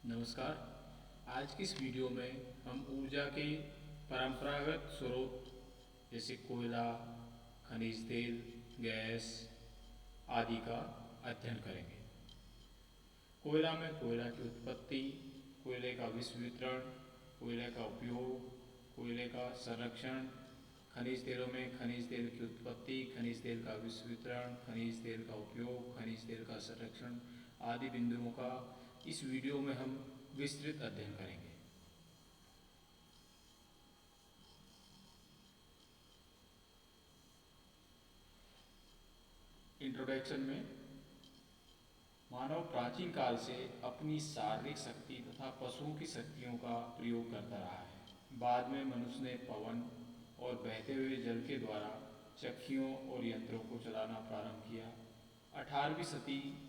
नमस्कार। आज की इस वीडियो में हम ऊर्जा के परंपरागत स्रोत जैसे कोयला, खनिज तेल, गैस आदि का अध्ययन करेंगे। कोयला में कोयला की उत्पत्ति, कोयले का विश्व वितरण, कोयले का उपयोग, कोयले का संरक्षण, खनिज तेलों में खनिज तेल की उत्पत्ति, खनिज तेल का विश्व वितरण, खनिज तेल का उपयोग, खनिज तेल का संरक्षण आदि बिंदुओं का इस वीडियो में हम विस्तृत अध्ययन करेंगे। इंट्रोडक्शन में मानव प्राचीन काल से अपनी शारीरिक शक्ति तथा पशुओं की शक्तियों का प्रयोग करता रहा है। बाद में मनुष्य ने पवन और बहते हुए जल के द्वारा चक्कियों और यंत्रों को चलाना प्रारंभ किया। 18वीं सदी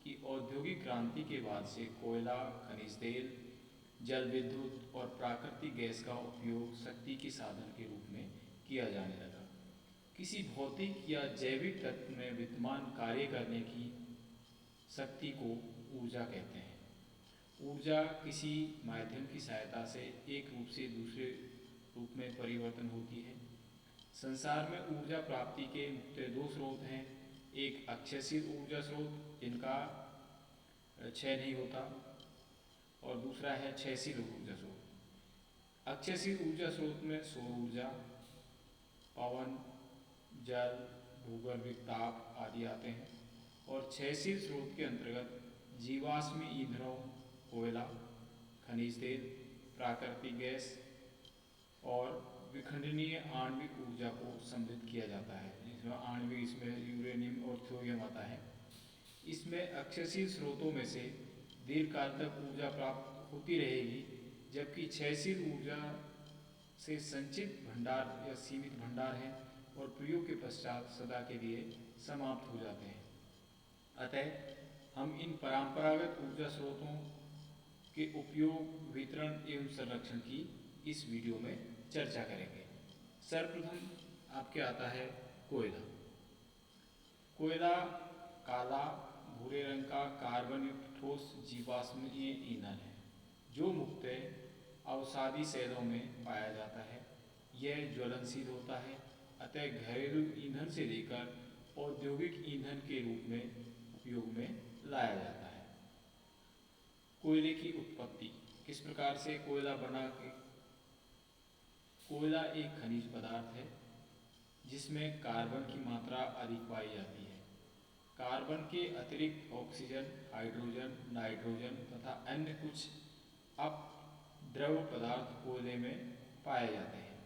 की औद्योगिक क्रांति के बाद से कोयला, खनिज तेल, जल विद्युत और प्राकृतिक गैस का उपयोग शक्ति के साधन के रूप में किया जाने लगा। किसी भौतिक या जैविक तत्व में विद्यमान कार्य करने की शक्ति को ऊर्जा कहते हैं। ऊर्जा किसी माध्यम की सहायता से एक रूप से दूसरे रूप में परिवर्तन होती है। संसार में ऊर्जा प्राप्ति के मुख्य दो स्रोत हैं। एक अक्षयशील ऊर्जा स्रोत जिनका क्षय नहीं होता, और दूसरा है क्षयशील ऊर्जा स्रोत। अक्षयशील ऊर्जा स्रोत में सौर ऊर्जा, पवन, जल, भूगर्भिक ताप आदि आते हैं। और क्षयशील स्रोत के अंतर्गत जीवाश्मी ईंधनों, कोयला, खनिज तेल, प्राकृतिक गैस और विखंडनीय आणविक ऊर्जा को सम्मिलित किया जाता है। जिसमें आणविक, इसमें यूरेनियम और थोरियम आता है। इसमें अक्षयशील स्रोतों में से दीर्घकाल तक ऊर्जा प्राप्त होती रहेगी, जबकि क्षयशील ऊर्जा से संचित भंडार या सीमित भंडार हैं और प्रयोग के पश्चात सदा के लिए समाप्त हो जाते हैं। अतः हम इन परंपरागत ऊर्जा स्रोतों के उपयोग, वितरण एवं संरक्षण की इस वीडियो में चर्चा करेंगे। सर्वप्रथम आपके आता है कोयला। कोयला काला भूरे रंग का कार्बन युक्त ठोस जीवाश्मीय ईंधन है जो मुख्यतः अवसादी शैलों में पाया जाता है। यह ज्वलनशील होता है, अतः घरेलू ईंधन से लेकर औद्योगिक ईंधन के रूप में उपयोग में लाया जाता है। कोयले की उत्पत्ति किस प्रकार से कोयला बना के। कोयला एक खनिज पदार्थ है जिसमें कार्बन की मात्रा अधिक पाई जाती है। कार्बन के अतिरिक्त ऑक्सीजन, हाइड्रोजन, नाइट्रोजन तथा अन्य कुछ अपद्रव पदार्थ कोयले में पाए जाते हैं।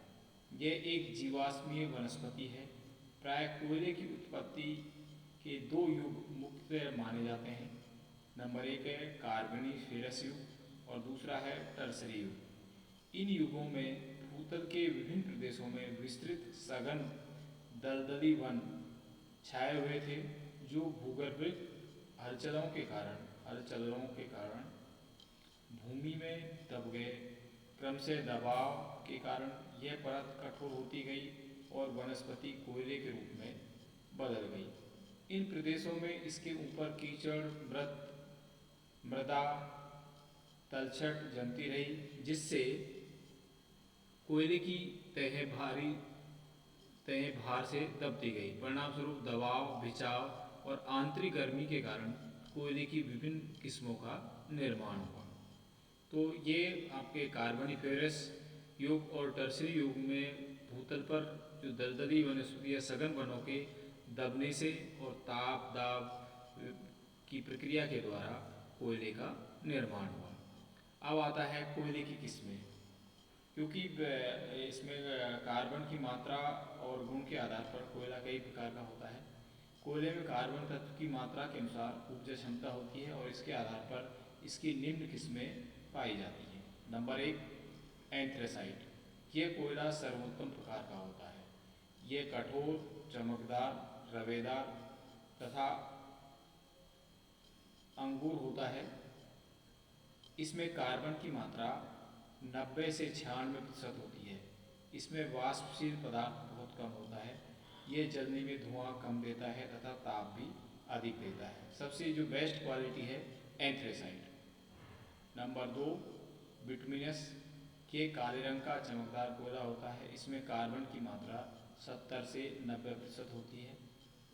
यह एक जीवाश्मीय वनस्पति है। प्राय कोयले की उत्पत्ति के दो युग मुख्यतः माने जाते हैं। नंबर एक है कार्बोनिफेरस युग और दूसरा है टर्सरी युग। इन युगों में भूतल के विभिन्न प्रदेशों में विस्तृत सघन दलदली वन छाए हुए थे जो भूगर्भिक हलचलों के कारण भूमि में दब गए। क्रमशः दबाव के कारण यह परत कठोर होती गई और वनस्पति कोयले के रूप में बदल गई। इन प्रदेशों में इसके ऊपर कीचड़, मृदा, तलछट जमती रही, जिससे कोयले की तह भार से दबती गई। परिणामस्वरूप दबाव, खिंचाव और आंतरिक गर्मी के कारण कोयले की विभिन्न किस्मों का निर्माण हुआ। तो ये आपके कार्बोनिफेरस युग और टर्सरी युग में भूतल पर जो दलदली वनस्पति या सघन वनों के दबने से और ताप दाब की प्रक्रिया के द्वारा कोयले का निर्माण हुआ। अब आता है कोयले की किस्में। क्योंकि इसमें कार्बन की मात्रा और गुण के आधार पर कोयला कई प्रकार का होता है। कोयले में कार्बन तत्व की मात्रा के अनुसार ऊर्जा क्षमता होती है और इसके आधार पर इसकी निम्न किस्में पाई जाती हैं। नंबर एक, एंथ्रेसाइट। यह कोयला सर्वोत्तम प्रकार का होता है। यह कठोर, चमकदार, रवेदार तथा अंगूर होता है। इसमें कार्बन की मात्रा 90 से 96% होती है। इसमें वाष्पशील पदार्थ बहुत कम होता है। यह जलने में धुआं कम देता है तथा ताप भी अधिक देता है। सबसे जो बेस्ट क्वालिटी है एंथ्रेसाइट। नंबर 2, बिटुमिनस के काले रंग का चमकदार कोयला होता है। इसमें कार्बन की मात्रा 70 से 90% होती है।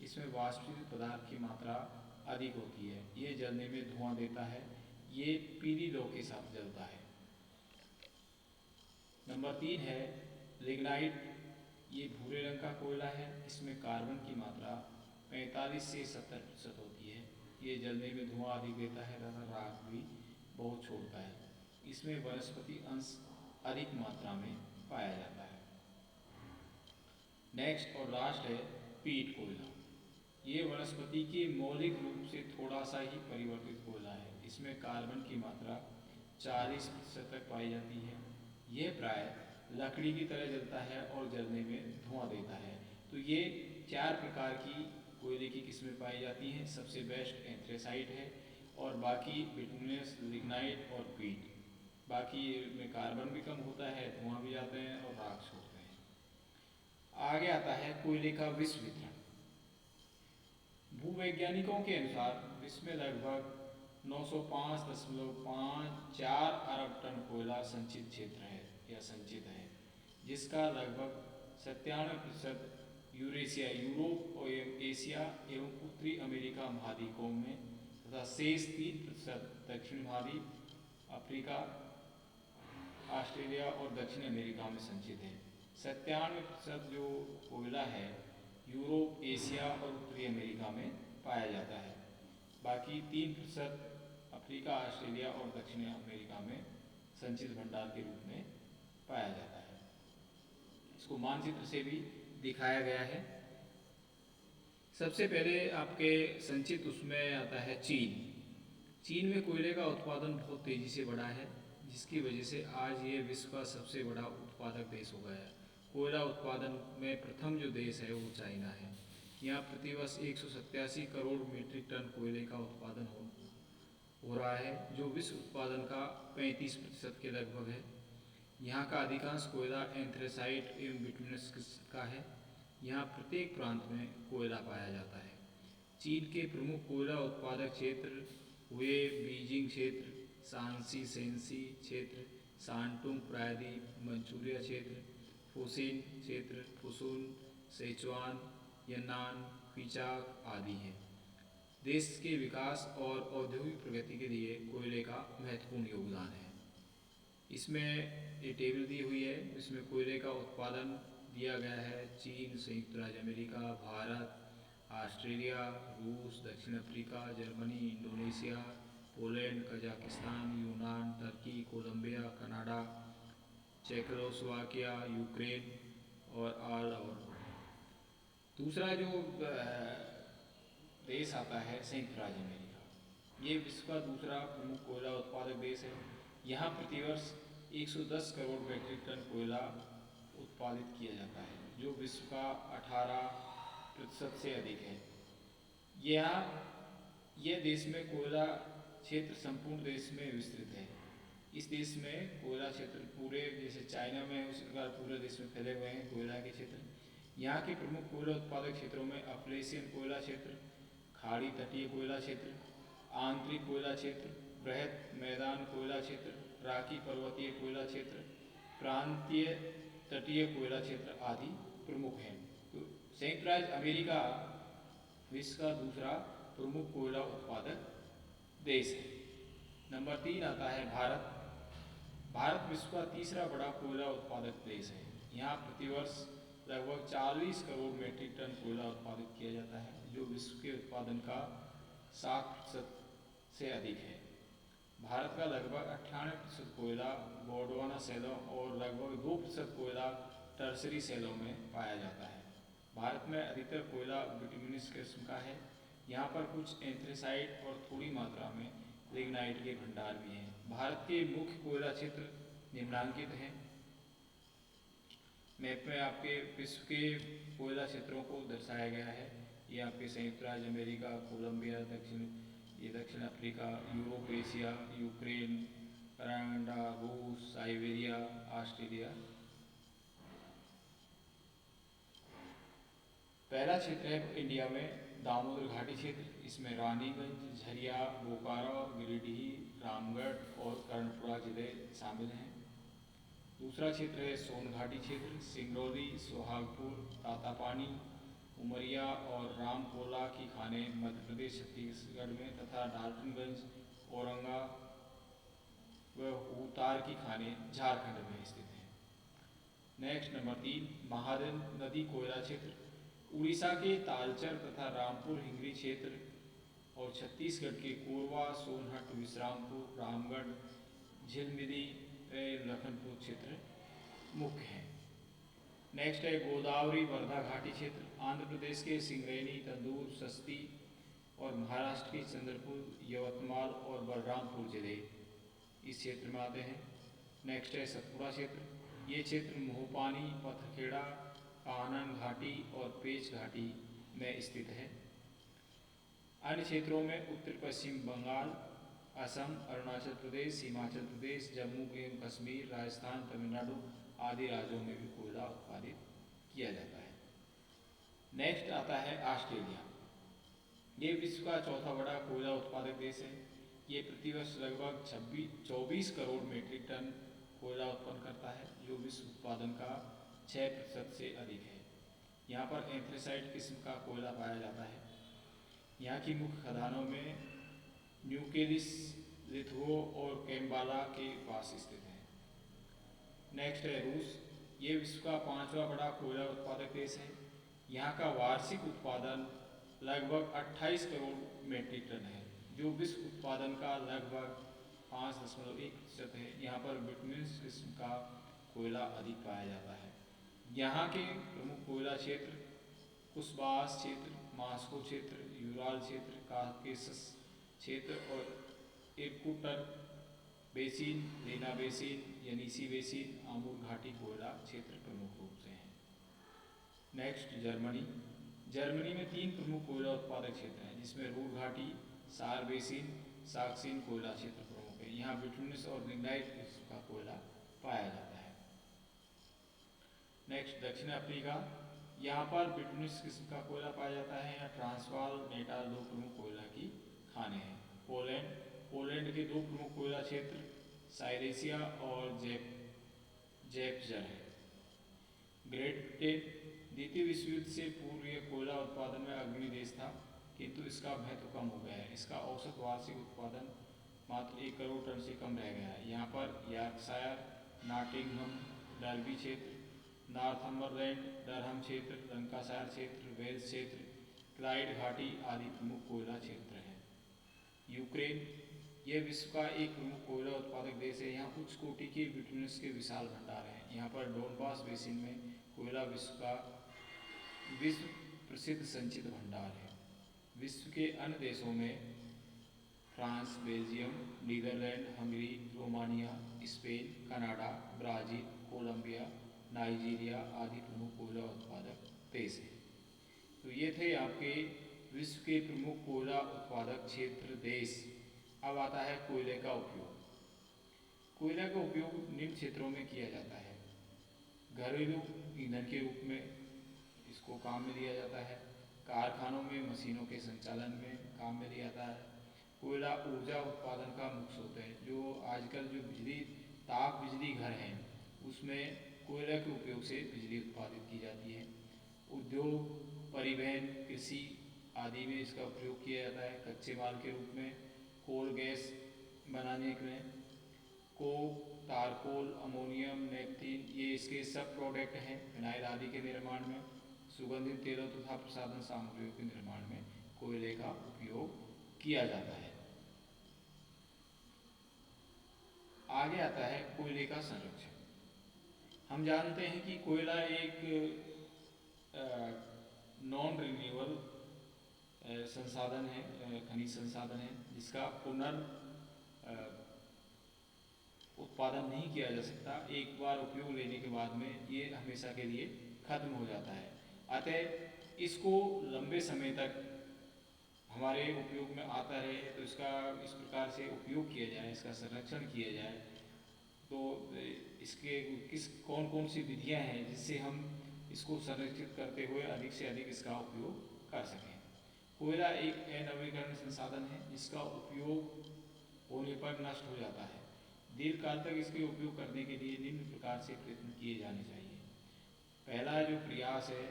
इसमें वाष्पित पदार्थ की मात्रा अधिक होती है। ये जलने में धुआं देता है। ये पीली लौ के साथ जलता है। नंबर 3 है लिग्नाइट। ये भूरे रंग का कोयला है। इसमें कार्बन की मात्रा 45 से 70% होती है। ये जलने में धुआं अधिक देता है तथा राख भी बहुत छोड़ता है। इसमें वनस्पति अंश अधिक मात्रा में पाया जाता है। नेक्स्ट और लास्ट है पीट कोयला। ये वनस्पति के मौलिक रूप से थोड़ा सा ही परिवर्तित कोयला है। इसमें कार्बन की मात्रा 40% तक पाई जाती है। यह प्राय लकड़ी की तरह जलता है और जलने में धुआं देता है। तो ये 4 प्रकार की कोयले की किस्में पाई जाती हैं। सबसे बेस्ट एंथ्रेसाइट है और बाकी बिटुमिनस, लिग्नाइट और पीट। बाकी में कार्बन भी कम होता है, धुआं भी जाते हैं और राख छोड़ते हैं। आगे आता है कोयले का विश्व वितरण। भूवैज्ञानिकों के अनुसार विश्व में लगभग 905.54 अरब टन कोयला संचित क्षेत्र है या संचित है, जिसका लगभग 97% यूरेशिया, यूरोप और एशिया एवं उत्तरी अमेरिका महाद्वीपों में तथा शेष 3% दक्षिण महाद्वीप, अफ्रीका, ऑस्ट्रेलिया और दक्षिण अमेरिका में संचित है। 97% जो कोयला है यूरोप, एशिया और उत्तरी अमेरिका में पाया जाता है। बाकी 3% अफ्रीका, ऑस्ट्रेलिया और दक्षिण अमेरिका में संचित भंडार के रूप में पाया जाता है। इसको मानचित्र से भी दिखाया गया है। सबसे पहले आपके संचित उसमें आता है चीन। चीन में कोयले का उत्पादन बहुत तेजी से बढ़ा है, जिसकी वजह से आज ये विश्व का सबसे बड़ा उत्पादक देश हो गया है। कोयला उत्पादन में प्रथम जो देश है वो चाइना है। यहाँ प्रतिवर्ष 187 करोड़ मीट्रिक टन कोयले का उत्पादन हो रहा है, जो विश्व उत्पादन का 35% के लगभग है। यहाँ का अधिकांश कोयला एंथ्रेसाइट एवं बिटुमिनस का है। यहाँ प्रत्येक प्रांत में कोयला पाया जाता है। चीन के प्रमुख कोयला उत्पादक क्षेत्र हुए बीजिंग क्षेत्र, शांसी सेंसी क्षेत्र, शांटुंग प्रायद्वीप, मंचूरिया क्षेत्र, फुशिन क्षेत्र, फुसुन, सिचुआन, यन्नान, क्विचाक आदि हैं। देश के विकास और औद्योगिक प्रगति के लिए कोयले का महत्वपूर्ण योगदान है। इसमें ये टेबल दी हुई है, इसमें कोयले का उत्पादन दिया गया है। चीन, संयुक्त राज्य अमेरिका, भारत, ऑस्ट्रेलिया, रूस, दक्षिण अफ्रीका, जर्मनी, इंडोनेशिया, पोलैंड, कजाकिस्तान, यूनान, Turkey, Colombia, Canada, Czechoslovakia, Ukraine और ऑल और। दूसरा जो देश आता है संयुक्त राज्य अमेरिका। ये विश्व का दूसरा प्रमुख कोयला उत्पादक देश है। यहाँ प्रतिवर्ष 110 करोड़ मीट्रिक टन कोयला उत्पादित किया जाता है, जो विश्व का 18% से अधिक है। यह देश में कोयला क्षेत्र संपूर्ण देश में विस्तृत है। इस देश में कोयला क्षेत्र पूरे जैसे चाइना में उसी प्रकार पूरे देश में फैले हुए हैं कोयला के क्षेत्र। यहाँ के प्रमुख कोयला उत्पादक क्षेत्रों में अपलेशियन कोयला क्षेत्र, खाड़ी तटीय कोयला क्षेत्र, आंतरिक कोयला क्षेत्र, बृहद मैदान कोयला क्षेत्र, राकी पर्वतीय कोयला क्षेत्र, प्रांतीय तटीय कोयला क्षेत्र आदि प्रमुख हैं। तो संयुक्त राज्य अमेरिका विश्व का दूसरा प्रमुख कोयला उत्पादक देश है। नंबर 3 आता है भारत। भारत विश्व का तीसरा बड़ा कोयला उत्पादक देश है। यहाँ प्रतिवर्ष लगभग 40 करोड़ मीट्रिक टन कोयला उत्पादित किया जाता है, जो विश्व के उत्पादन का 7% से अधिक है। भारत का लगभग 98% कोयला गोंडवाना शैलों और लगभग 2% कोयला टर्सरी शैलों में पाया जाता है। भारत में अधिकतर कोयला बिटुमिनस किस्म का है। यहाँ पर कुछ एंथ्रेसाइट और थोड़ी मात्रा में लिग्नाइट के भंडार भी हैं। भारत के मुख्य कोयला क्षेत्र निम्नांकित हैं। मैप में आपके विश्व के कोयला क्षेत्रों को दर्शाया गया है। ये आपके संयुक्त राज्य अमेरिका, कोलंबिया, दक्षिण Africa, Europe, Asia, Ukraine, Canada, रूस, साइबेरिया, ऑस्ट्रेलिया। पहला क्षेत्र है इंडिया में दामोदर घाटी क्षेत्र। इसमें रानीगंज, झरिया, बोकारो, गिरिडीह, रामगढ़ और कर्णपुरा जिले शामिल हैं। दूसरा क्षेत्र है सोनघाटी क्षेत्र, सिंगरौली, सुहागपुर, तातापानी, उमरिया और रामकोला की खानें मध्य प्रदेश छत्तीसगढ़ में तथा डाल्टनगंज, औरंगा व उतार की खानें झारखंड में स्थित हैं। नेक्स्ट नंबर 3, महानदी कोयला क्षेत्र, उड़ीसा के तालचर तथा रामपुर हिंगरी क्षेत्र और छत्तीसगढ़ के कोरबा, सोनहट, विश्रामपुर, रामगढ़, झिलमिली, लखनपुर क्षेत्र मुख्य हैं। नेक्स्ट है गोदावरी वर्धा घाटी क्षेत्र, आंध्र प्रदेश के सिंगरैनी, तंदूर, सस्ती और महाराष्ट्र के चंद्रपुर, यवतमाल और बलरामपुर जिले इस क्षेत्र में आते हैं। नेक्स्ट है सतपुड़ा क्षेत्र, ये क्षेत्र मोहपानी, पथखेड़ा, कानन घाटी और पेच घाटी में स्थित है। अन्य क्षेत्रों में उत्तर पश्चिम बंगाल, असम, अरुणाचल प्रदेश, हिमाचल प्रदेश, जम्मू एवं कश्मीर, राजस्थान, तमिलनाडु आदि राज्यों में भी कोयला उत्पादित किया जाता है। नेक्स्ट आता है ऑस्ट्रेलिया। ये विश्व का चौथा बड़ा कोयला उत्पादक देश है। ये प्रतिवर्ष लगभग 24 करोड़ मीट्रिक टन कोयला उत्पन्न करता है, जो विश्व उत्पादन का 6% से अधिक है। यहाँ पर एंथ्रेसाइट किस्म का कोयला पाया जाता है। यहाँ की मुख्य खदानों में न्यूकेलिस, लिथुओ और कैम्बाला के पास स्थित है। नेक्स्ट है रूस। ये विश्व का 5वां बड़ा कोयला उत्पादक देश है। यहाँ का वार्षिक उत्पादन लगभग 28 करोड़ मीट्रिक टन है, जो विश्व उत्पादन का लगभग 5.1% है। यहाँ पर बिटुमिनस किस्म का कोयला अधिक पाया जाता है। यहाँ के प्रमुख कोयला क्षेत्र कुसबास क्षेत्र, मास्को क्षेत्र, यूराल क्षेत्र, काकेसस क्षेत्र और इरकुटक बेसिन, लेना बेसिन, यनीसी बेसिन, आमूर घाटी कोयला क्षेत्र प्रमुख रूप से हैं। Next Germany. जर्मनी में 3 प्रमुख कोयला उत्पादक क्षेत्र हैं, जिसमें रूर घाटी, सार बेसिन, साक्सिन कोयला क्षेत्र प्रमुख है। यहाँ बिटुमिनस और लिग्नाइट किस्म का कोयला पाया जाता है। नेक्स्ट दक्षिण अफ्रीका। यहाँ पर बिटुमिनस किस्म का कोयला पाया जाता है। यहाँ ट्रांसवाल, नेटाल 2 प्रमुख कोयला की खानें हैं। पोलैंड। पोलैंड के 2 प्रमुख कोयला क्षेत्र साइलेसिया और जैपजर है। Great Britain. द्वितीय विश्व युद्ध से पूर्व यह कोयला उत्पादन में अग्रणी देश था, किंतु इसका महत्व कम हो गया है। इसका औसत वार्षिक उत्पादन मात्र 1 करोड़ टन से कम रह गया है। यहाँ पर यॉर्कशायर, नॉटिंघम, डर्बी क्षेत्र, नॉर्थम्बरलैंड, डरहम क्षेत्र, लंकाशायर क्षेत्र, वेल्स क्षेत्र, क्लाइड घाटी आदि प्रमुख कोयला क्षेत्र हैं। यूक्रेन। यह विश्व का एक प्रमुख कोयला उत्पादक देश है। यहाँ उच्च कोटि के बिटुमिनस के विशाल भंडार हैं। यहाँ पर डोनबास बेसिन में कोयला विश्व प्रसिद्ध संचित भंडार है। विश्व के अन्य देशों में France, Belgium, Netherlands, Hungary, Romania, Spain, Canada, Brazil, Colombia, Nigeria आदि प्रमुख कोयला उत्पादक देश हैं। तो ये थे आपके विश्व के प्रमुख कोयला उत्पादक क्षेत्र देश। अब आता है कोयले का उपयोग। कोयला का उपयोग निम्न क्षेत्रों में किया जाता है। घरेलू ईंधन के रूप में इसको काम में लिया जाता है। कारखानों में मशीनों के संचालन में काम में लिया जाता है। कोयला ऊर्जा उत्पादन का मुख्य स्रोत है। जो आजकल जो ताप बिजली घर हैं, उसमें कोयला के उपयोग से बिजली उत्पादित की जाती है। उद्योग, परिवहन, कृषि आदि में इसका उपयोग किया जाता है। कच्चे माल के रूप में कोल गैस बनाने में कोक, तारकोल, अमोनियम, नेपथीन ये इसके सब प्रोडक्ट हैं। फिनाइल आदि के निर्माण में, सुगंधित तेलों तथा प्रसाधन सामग्रियों के निर्माण में कोयले का उपयोग किया जाता है। आगे आता है कोयले का संरक्षण। हम जानते हैं कि कोयला एक नॉन रिन्यूएबल संसाधन है, खनिज संसाधन है, जिसका उत्पादन नहीं किया जा सकता। एक बार उपयोग लेने के बाद में ये हमेशा के लिए खत्म हो जाता है। अतः इसको लंबे समय तक हमारे उपयोग में आता रहे, तो इसका इस प्रकार से उपयोग किया जाए, इसका संरक्षण किया जाए। तो इसके कौन कौन सी विधियां हैं जिससे हम इसको संरक्षित करते हुए अधिक से अधिक इसका उपयोग कर सकें। कोयला एक अनवीकरणीय संसाधन है, जिसका उपयोग होने पर नष्ट हो जाता है। दीर्घकाल तक इसके उपयोग करने के लिए निम्न प्रकार से प्रयत्न किए जाने चाहिए। पहला जो प्रयास है,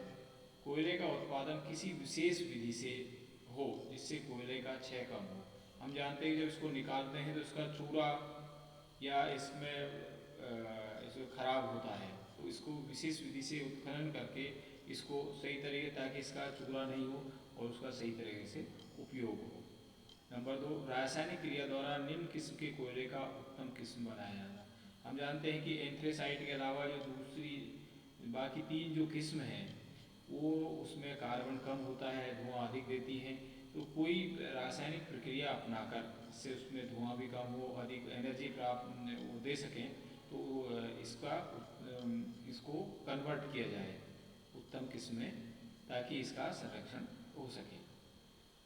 कोयले का उत्पादन किसी विशेष विधि से हो जिससे कोयले का क्षय कम हो। हम जानते हैं कि जब इसको निकालते हैं तो इसका चूरा या इसमें खराब होता है, तो इसको विशेष विधि से उत्खनन करके इसको सही तरीके, ताकि इसका चूरा नहीं हो और उसका सही तरीके से उपयोग हो। नंबर दो, रासायनिक क्रिया द्वारा निम्न किस्म के कोयले का उत्तम किस्म बनाया जाता है। हम जानते हैं कि एंथ्रेसाइट के अलावा जो दूसरी बाकी तीन जो किस्म हैं, वो उसमें कार्बन कम होता है, धुआं अधिक देती है। तो कोई रासायनिक प्रक्रिया अपनाकर इससे उसमें धुआं भी कम हो, अधिक एनर्जी प्राप्त वो दे सकें, तो इसको कन्वर्ट किया जाए उत्तम किस्म में, ताकि इसका संरक्षण हो सके।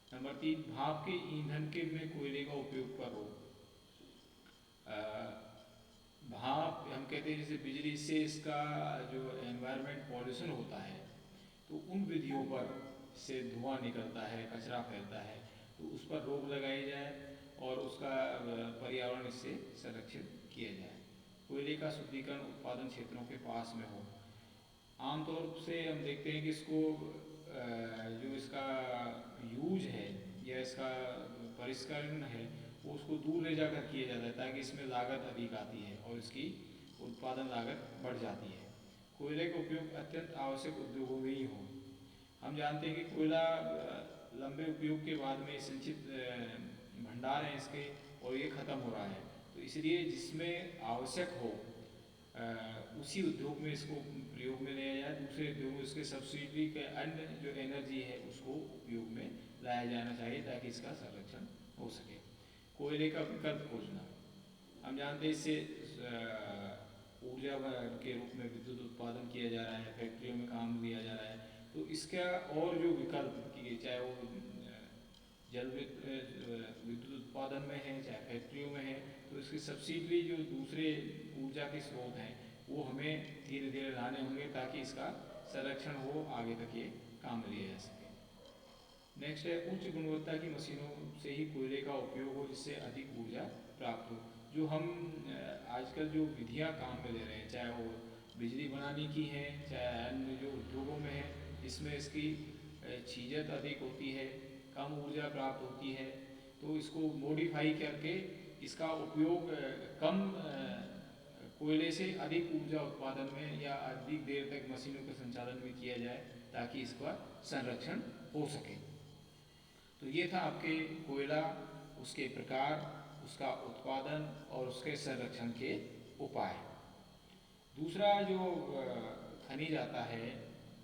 नंबर तीन, भाप के ईंधन के में कोयले का उपयोग पर रोक। भाप हम कहते हैं जैसे बिजली से इसका जो एनवायरनमेंट पॉल्यूशन होता है, तो उन विधियों पर से धुआं निकलता है, कचरा फैलता है, तो उस पर रोक लगाई जाए और उसका पर्यावरण इससे संरक्षित किया जाए। कोयले का शुद्धिकरण उत्पादन क्षेत्रों के पास में हो। आमतौर से हम देखते हैं कि इसको जो इसका यूज है या इसका परिष्करण है, वो उसको दूर ले जाकर किया जाता है, ताकि इसमें लागत अधिक आती है और इसकी उत्पादन लागत बढ़ जाती है। कोयले का उपयोग अत्यंत आवश्यक उद्योगों में ही हो। हम जानते हैं कि कोयला लंबे उपयोग के बाद में संचित भंडार हैं इसके, और ये खत्म हो रहा है, तो इसलिए जिसमें आवश्यक हो उसी उद्योग में इसको प्रयोग में लिया जाए, दूसरे उद्योग में उसके सब्सिडी के अन्य जो एनर्जी है उसको उपयोग में लाया जाना चाहिए, ताकि इसका संरक्षण हो सके। कोयले का विकल्प खोजना। हम जानते हैं इससे ऊर्जा के रूप में विद्युत उत्पादन किया जा रहा है, फैक्ट्रियों में काम लिया जा रहा है, तो इसका और जो विकल्प किए, चाहे वो जल विद्युत उत्पादन में है, चाहे फैक्ट्रियों में है, तो इसकी सब्सिडी जो दूसरे ऊर्जा के स्रोत हैं, वो हमें धीरे धीरे लाने होंगे, ताकि इसका संरक्षण हो, आगे तक ये काम लिया जा सके। नेक्स्ट है, उच्च गुणवत्ता की मशीनों से ही कोयले का उपयोग हो, जिससे अधिक ऊर्जा प्राप्त हो। जो हम आजकल जो विधियाँ काम में ले रहे हैं, चाहे वो बिजली बनाने की है, चाहे अन्य जो उद्योगों में है, इसमें इसकी छीजत अधिक होती है, कम ऊर्जा प्राप्त होती है, तो इसको मॉडिफाई करके इसका उपयोग कम कोयले से अधिक ऊर्जा उत्पादन में या अधिक देर तक मशीनों के संचालन में किया जाए, ताकि इसका संरक्षण हो सके। तो ये था आपके कोयला, उसके प्रकार, उसका उत्पादन और उसके संरक्षण के उपाय। दूसरा जो खनिज आता है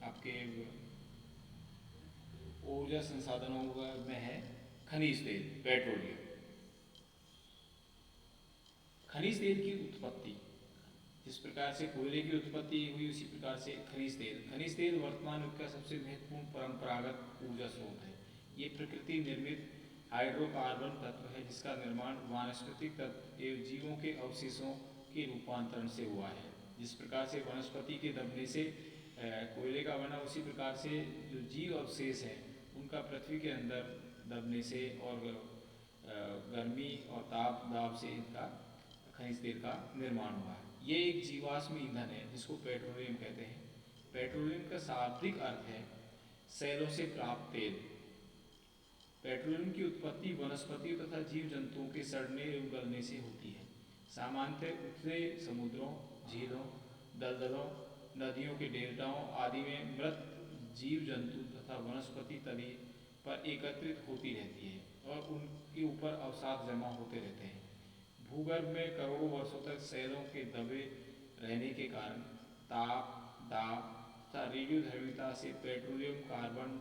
आपके ऊर्जा संसाधनों में है खनिज तेल, पेट्रोलियम। खनिज तेल की उत्पत्ति, जिस प्रकार से कोयले की उत्पत्ति हुई उसी प्रकार से खनिज तेल वर्तमान युग का सबसे महत्वपूर्ण परंपरागत ऊर्जा स्रोत है। ये प्रकृति निर्मित हाइड्रोकार्बन तत्व है, जिसका निर्माण वानस्पतिक तत्व एवं जीवों के अवशेषों के रूपांतरण से हुआ है। जिस प्रकार से वनस्पति के दबने से कोयले का बना, उसी प्रकार से जो जीव अवशेष हैं उनका पृथ्वी के अंदर दबने से और गर्मी और ताप दाब से इनका खनिज तेल का निर्माण हुआ है। ये एक जीवाश्म ईंधन है जिसको पेट्रोलियम कहते हैं। पेट्रोलियम का शाब्दिक अर्थ है सेलों से प्राप्त तेल। पेट्रोलियम की उत्पत्ति वनस्पतियों तथा जीव जंतुओं के सड़ने एवं गलने से होती है। सामान्यतः उथले समुद्रों, झीलों, दलदलों, नदियों के डेल्टाओं आदि में मृत जीव जंतु तथा वनस्पति तली पर एकत्रित होती रहती है और उनके ऊपर अवसाद जमा होते रहते हैं। भूगर्भ में करोड़ों वर्षों तक सेलों के दबे रहने के कारण ताप, दाब तथा रेडियोधर्मिता से पेट्रोलियम, कार्बन,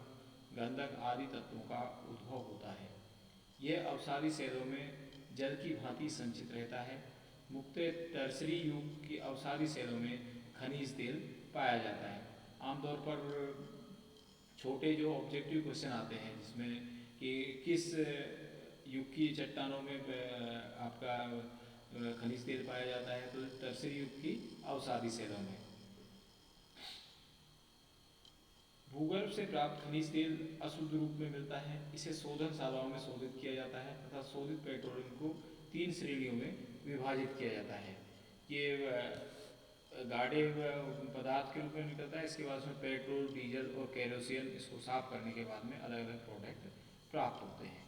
गंधक आदि तत्वों का उद्भव होता है। यह अवसादी सेलों में जल की भांति संचित रहता है। मुख्यतः टर्सरी युग की अवसादी सेलों में खनिज तेल पाया जाता है। आमतौर पर छोटे जो ऑब्जेक्टिव क्वेश्चन आते हैं जिसमें कि किस युग की चट्टानों में आपका खनिज तेल पाया जाता है, तो टर्सरी युग की अवसादी सेलों में। भूगर्भ से प्राप्त खनिज तेल अशुद्ध रूप में मिलता है। इसे शोधनशालाओं में शोधित किया जाता है तथा शोधित पेट्रोलियम को तीन श्रेणियों में विभाजित किया जाता है। ये गाढ़े पदार्थ के रूप में निकलता है। इसके बाद उसमें पेट्रोल, डीजल और केरोसिन, इसको साफ करने के बाद में अलग अलग प्रोडक्ट प्राप्त होते हैं।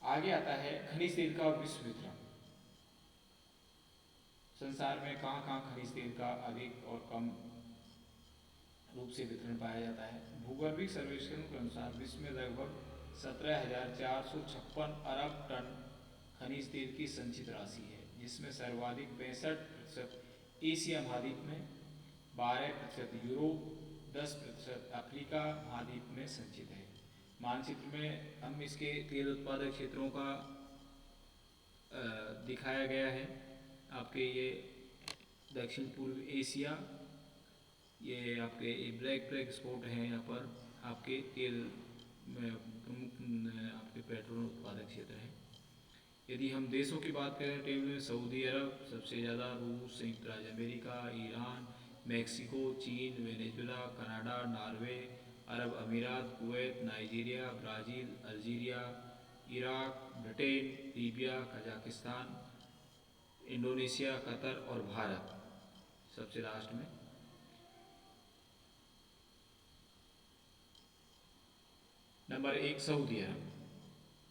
आगे आता है खनिज तेल का विश्व वितरण। संसार में कहाँ कहाँ खनिज तेल का अधिक और कम रूप से वितरण पाया जाता है। भूगर्भिक सर्वेक्षणों के अनुसार विश्व में लगभग 17,456 अरब टन खनिज तेल की संचित राशि है, जिसमें सर्वाधिक 65% एशिया महाद्वीप में, 12% यूरोप, 10% अफ्रीका महाद्वीप में संचित है। मानचित्र में हम इसके तेल उत्पादक क्षेत्रों का दिखाया गया है। आपके ये दक्षिण पूर्व एशिया, ये आपके ब्लैक ब्लैक स्पॉट हैं यहाँ पर आपके तेल में प्रमुख आपके पेट्रोल उत्पादक क्षेत्र हैं। यदि हम देशों की बात करें टेबल में, सऊदी अरब सबसे ज़्यादा, रूस, संयुक्त राज्य अमेरिका, ईरान, मैक्सिको, चीन, वेनेजुला, कनाडा, नॉर्वे, अरब अमीरात, Kuwait, Nigeria, Brazil, Algeria, Iraq, Britain, Libya, Kazakhstan, Indonesia, Qatar और भारत सबसे लास्ट में। नंबर 1 सऊदी अरब।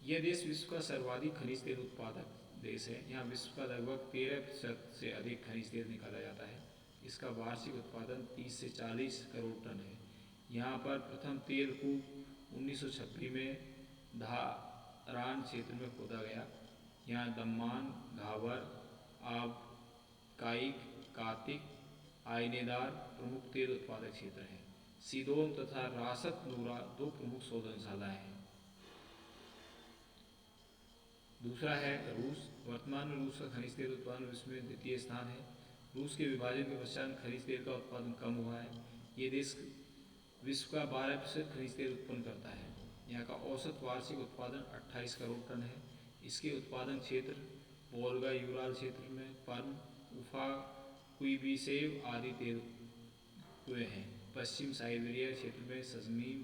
यह देश विश्व का सर्वाधिक खनिज तेल उत्पादक देश है। यहाँ विश्व का लगभग 13% से अधिक खनिज तेल निकाला जाता है। इसका वार्षिक उत्पादन 30 से 40 करोड़ टन है। यहाँ पर प्रथम तेल कूप 1926 में धारान क्षेत्र में खोदा गया। यहाँ दम्मान, घाबर, आब काइक, कातिक, आयनेदार प्रमुख तेल उत्पादक क्षेत्र हैं। सीदोन तथा रासत नूरा दो प्रमुख शोधनशालाएं हैं। दूसरा है रूस। वर्तमान में रूस का खनिज तेल उत्पादन विश्व में द्वितीय स्थान है। रूस के विभाजन के पश्चात खनिज तेल का उत्पादन कम हुआ है। ये देश विश्व का 12% खनिज तेल उत्पन्न करता है। यहाँ का औसत वार्षिक उत्पादन 28 करोड़ टन है। इसके उत्पादन क्षेत्र वोल्गा यूराल क्षेत्र में पर्म, उफा, कुइबीसेव आदि तेल हुए हैं। पश्चिम साइबेरिया क्षेत्र में सजमीन,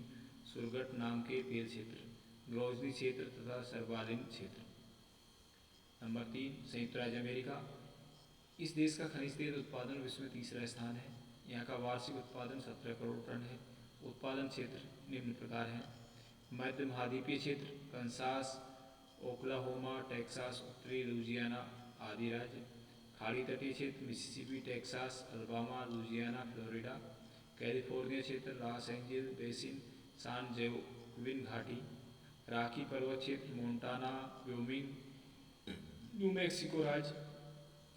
सुरगट नाम के तेल क्षेत्र, ग्रोजनी क्षेत्र तथा सर्बालिन क्षेत्र। नंबर 3 संयुक्त राज्य अमेरिका। इस देश का खनिज तेल उत्पादन विश्व में तीसरा स्थान है। यहाँ का वार्षिक उत्पादन 17 करोड़ टन है। उत्पादन क्षेत्र निम्न प्रकार हैं। मध्य महाद्वीपीय क्षेत्र, कंसास, ओक्लाहोमा, टेक्सास, उत्तरी लुजियाना आदि राज्य। खाड़ी तटीय क्षेत्र, Mississippi, Texas, Alabama, Louisiana, Florida. California क्षेत्र, लॉस एंजिल्स बेसिन, सान जोविन घाटी। राकी पर्वत क्षेत्र, मोंटाना, व्योमिंग, न्यू मैक्सिको राज्य।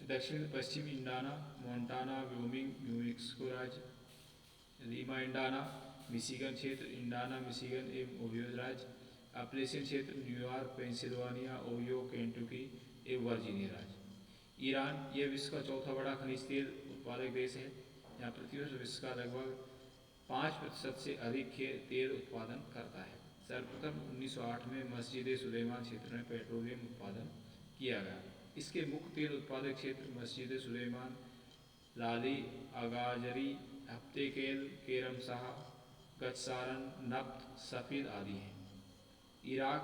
दक्षिण पश्चिमी इंडाना, मोंटाना, व्योमिंग, न्यू मैक्सिको राज्य। लीमा इंडाना, मिशिगन क्षेत्र, इंडाना, मिशिगन एवं ओहियो राज्य। अपलेशियन क्षेत्र, न्यूयॉर्क, पेंसिल्वानिया, ओहियो, केंटुकी एवं वर्जीनिया राज्य। ईरान, यह विश्व का चौथा बड़ा खनिज तेल उत्पादक देश है। यहाँ प्रतिवर्ष विश्व का लगभग 5% से अधिक तेल उत्पादन करता है। सर्वप्रथम 1908 में मस्जिद सुलेमान क्षेत्र में पेट्रोलियम उत्पादन किया गया। इसके मुख्य तेल उत्पादक क्षेत्र मस्जिद सुलेमान, लाली, अगाजरी, हफ्तेकेल, केरमशाह, गचसारन, नफ्त, सफ़ीद आदि हैं। इराक,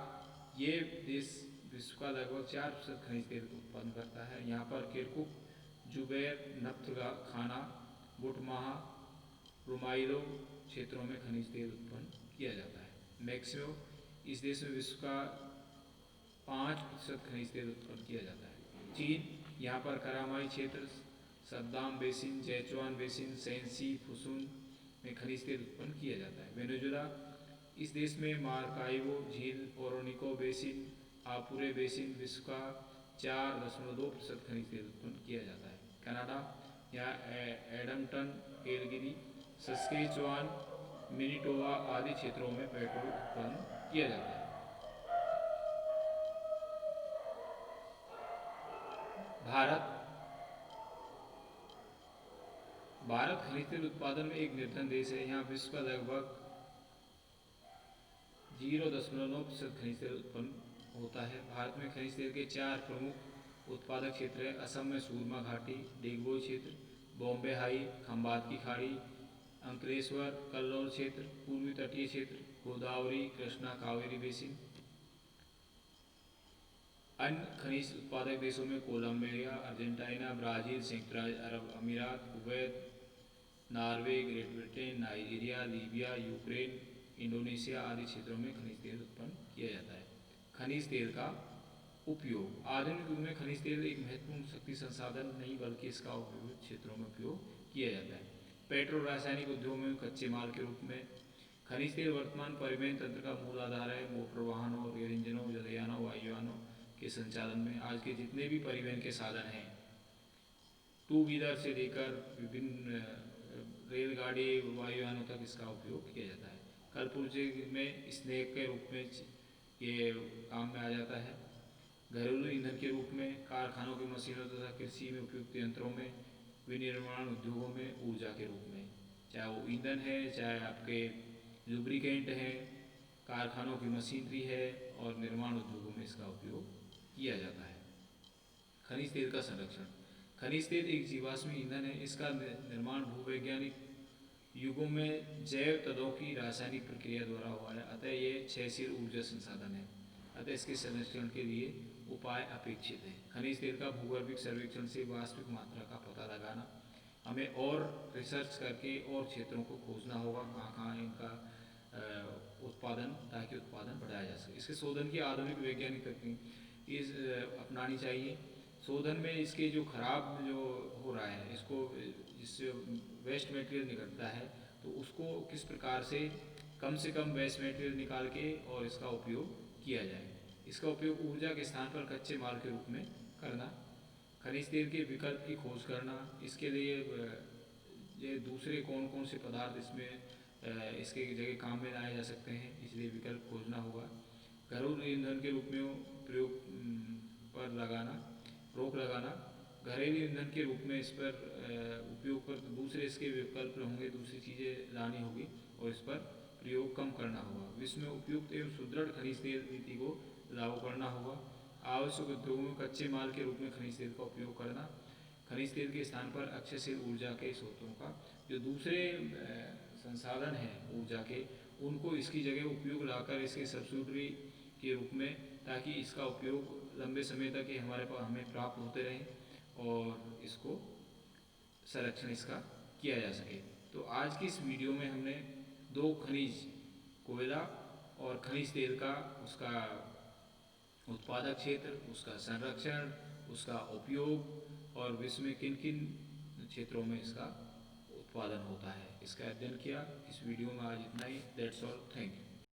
ये देश विश्व का लगभग 4% खनिज तेल उत्पन्न करता है। यहाँ पर किरकुक, जुबैर, नफ्त खाना, बुटमाहा, रुमाइलो क्षेत्रों में खनिज तेल उत्पन्न किया जाता है। मैक्सिको, इस देश में विश्व का 5% खनिज तेल उत्पन्न किया जाता है। चीन, यहाँ पर करामाई क्षेत्र, सद्दाम बेसिन, जेचुआन बेसिन, सेंसी, फुसुन में खनिज तेल उत्पन्न किया जाता है। वेनेजुला, इस देश में मार्काइबो झील, ओरोनिको बेसिन, आपुरे बेसिन विश्व का 4.2% खनिज तेल उत्पन्न किया जाता है। कनाडा, यहाँ एडमटन, कैलगरी, सस्केचुआन, मिनीटोबा आदि क्षेत्रों में पेट्रोल उत्पन्न किया जाता है। भारत, भारत खनिज तेल उत्पादन में एक निर्धन देश है। यहाँ विश्व का लगभग 0.9% खनिज तेल उत्पन्न होता है। भारत में खनिज तेल के 4 प्रमुख उत्पादक क्षेत्र हैं। असम में सूरमा घाटी, डिगबोई क्षेत्र, बॉम्बे हाई, खंबात की खाड़ी, अंकलेश्वर, कल्लौल क्षेत्र, पूर्वी तटीय क्षेत्र, गोदावरी, कृष्णा, कावेरी बेसिन। अन्य खनिज उत्पादक देशों में कोलंबिया, अर्जेंटीना, ब्राज़ील, संयुक्त राज्य अरब अमीरात, Kuwait, Norway, great Britain, Nigeria, Libya, Ukraine, Indonesia आदि क्षेत्रों में खनिज तेल उत्पन्न किया जाता है। खनिज तेल का उपयोग। आधुनिक युग में खनिज तेल एक महत्वपूर्ण शक्ति संसाधन नहीं बल्कि इसका विविध क्षेत्रों में उपयोग किया जाता है। पेट्रो रासायनिक उद्योग में कच्चे माल के रूप में खनिज तेल वर्तमान परिवहन तंत्र का मूल आधार है। मोटर वाहनों, रेल इंजनों, जलयानों, वायुयानों के संचालन में आज के जितने भी परिवहन के साधन हैं, टू व्हीलर से लेकर विभिन्न रेलगाड़ी, वायुयानों तक इसका उपयोग किया जाता है। कल पुर्जे में स्नेक के रूप में ये काम में आ जाता है। घरेलू ईंधन के रूप में कारखानों की मशीनों तथा कृषि में उपयुक्त यंत्रों में, विनिर्माण उद्योगों में ऊर्जा के रूप में, चाहे वो ईंधन है, चाहे आपके लुब्रिकेंट है, कारखानों की मशीनरी है और निर्माण उद्योगों में इसका उपयोग किया जाता है। खनिज तेल का संरक्षण। खनिज तेल एक जीवाश्म ईंधन है। इसका निर्माण भूवैज्ञानिक युगों में जैव तत्वों की रासायनिक प्रक्रिया द्वारा हुआ है, अतः ये क्षयशील ऊर्जा संसाधन है। अतः इसके संरक्षण के लिए उपाय अपेक्षित है। खनिज तेल का भूगर्भिक सर्वेक्षण से वास्तविक मात्रा का पता लगाना, हमें और रिसर्च करके और क्षेत्रों को खोजना होगा कहाँ कहाँ इनका उत्पादन, ताकि उत्पादन बढ़ाया जा सके। इसके शोधन की आधुनिक वैज्ञानिक तकनीक इस अपनानी चाहिए। शोधन में इसके जो खराब जो हो रहा है, इसको जिससे वेस्ट मटेरियल निकलता है, तो उसको किस प्रकार से कम वेस्ट मटेरियल निकाल के और इसका उपयोग किया जाए। इसका उपयोग ऊर्जा के स्थान पर कच्चे माल के रूप में करना, खनिज तेल के विकल्प की खोज करना, इसके लिए ये दूसरे कौन कौन से पदार्थ इसमें इसके जगह काम में लाए जा सकते हैं, इसलिए विकल्प खोजना होगा। घरेलू ईंधन के रूप में प्रयोग पर लगाना, रोक लगाना, घरेलू ईंधन के रूप में इस पर उपयोग पर दूसरे इसके विकल्प होंगे, दूसरी चीज़ें लानी होगी और इस पर प्रयोग कम करना होगा। विश्व में उपयुक्त एवं सुदृढ़ खनिज तेल नीति को लागू करना होगा। आवश्यक उद्योगों में कच्चे माल के रूप में खनिज तेल का उपयोग करना, खनिज तेल के स्थान पर अक्षयशील ऊर्जा के स्रोतों का जो दूसरे संसाधन हैं ऊर्जा के, उनको इसकी जगह उपयोग लाकर इसके सब्सिडरी के रूप में, ताकि इसका उपयोग लंबे समय तक ये हमारे पास हमें प्राप्त होते रहें और इसको संरक्षण इसका किया जा सके। तो आज की इस वीडियो में हमने दो खनिज, कोयला और खनिज तेल का, उसका उत्पादक क्षेत्र, उसका संरक्षण, उसका उपयोग और विश्व में किन किन क्षेत्रों में इसका उत्पादन होता है, इसका अध्ययन किया। इस वीडियो में आज इतना ही। That's all, thank you.